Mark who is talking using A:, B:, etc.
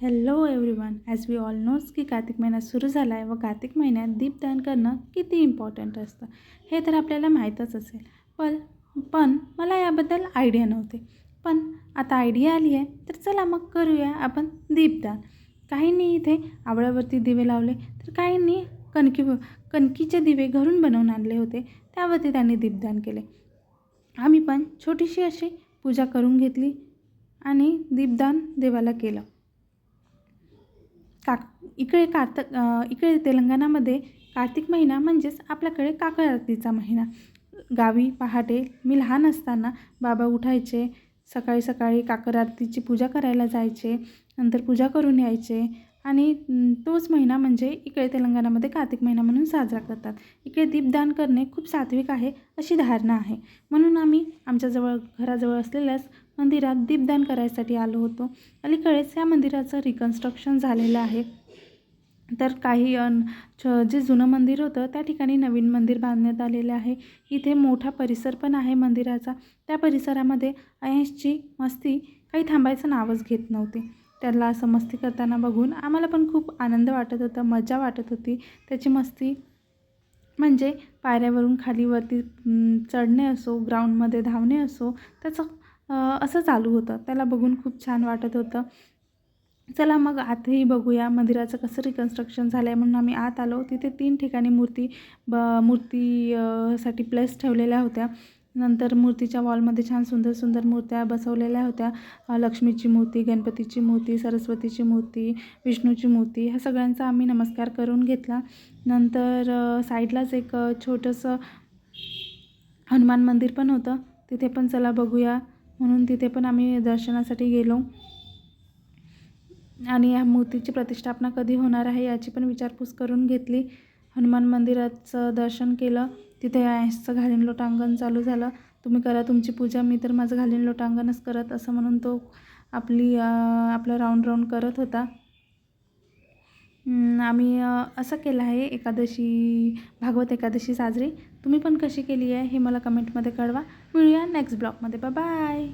A: Hello everyone. As we all know की कार्तिक महिना सुरू झाला आहे व कार्तिक महिन्यात दीपदान करणं किती इम्पॉर्टंट असतं हे तर आपल्याला माहीतच असेल. पण मला याबद्दल आयडिया नव्हते. पण आता आयडिया आली आहे तर चला मग करूया आपण दीपदान. काहींनी इथे आवळ्यावरती दिवे लावले तर काहींनी कणकीचे दिवे घरून बनवून आणले होते, त्यावरती त्यांनी दीपदान केले. आम्ही पण छोटीशी अशी पूजा करून घेतली आणि दीपदान देवाला केलं. इकडे तेलंगणामध्ये कार्तिक महिना म्हणजेच आपल्याकडे काकड आरतीचा महिना. गावी पहाटे मी लहान असताना बाबा उठायचे, सकाळी सकाळी काकड आरतीची पूजा करायला जायचे, नंतर पूजा करून यायचे आणि तोच महिना म्हणजे इकडे तेलंगणामध्ये कार्तिक महिना म्हणून साजरा करतात. इकडे दीपदान करणे खूप सात्विक आहे अशी धारणा आहे, म्हणून आम्ही आमच्या घराजवळ असलेल्याच मंदिरात दीपदान करायसाठी आलो होतो. अलीकडेच या मंदिराचं रिकन्स्ट्रक्शन झालेलं आहे. तर काही जे जुनं मंदिर होतं त्या ठिकाणी नवीन मंदिर बांधण्यात आलेलं आहे. इथे मोठा परिसर पण आहे मंदिराचा. त्या परिसरामध्ये अय्यांशची मस्ती काही थांबायचं नावच घेत नव्हती. त्याला असं मस्ती करताना बघून आम्हाला पण खूप आनंद वाटत होता, मजा वाटत होती. त्याची मस्ती म्हणजे पायऱ्यावरून खालीवरती चढणे असो, ग्राउंडमध्ये धावणे असो, त्याचं असं चालू होतं. त्याला बघून खूप छान वाटत होतं. चला मग आतही बघूया मंदिराचं कसं रिकन्स्ट्रक्शन झालं आहे. म्हणून आम्ही आत आलो. तिथे 3 ठिकाणी मूर्ती साठी प्लेस ठेवलेल्या होत्या. नंतर मूर्तीच्या वॉलमध्ये छान सुंदर सुंदर मूर्त्या बसवलेल्या होत्या. लक्ष्मीची मूर्ती, गणपतीची मूर्ती, सरस्वतीची मूर्ती, विष्णूची मूर्ती, ह्या सगळ्यांचा आम्ही नमस्कार करून घेतला. नंतर साईडलाच एक छोटंसं हनुमान मंदिर पण होतं. तिथे पण चला बघूया म्हणून तिथे पण आम्ही दर्शनासाठी गेलो आणि या मूर्तीची प्रतिष्ठापना कधी होणार आहे याची पण विचारपूस करून घेतली. हनुमान मंदिराचं दर्शन केलं. तिथे अय्यांशचं घालीन लोटांगण चालू झालं. तुम्ही करा तुमची पूजा, मी तर माझं घालीन लोटांगणच करत, असं म्हणून तो आपलं राऊंड करत होता. आम्ही असं केलं आहे भागवत एकादशी साजरी. तुम्ही पण कशी केली आहे हे मला कमेंटमध्ये कळवा. मिळूया नेक्स्ट ब्लॉगमध्ये. बाय.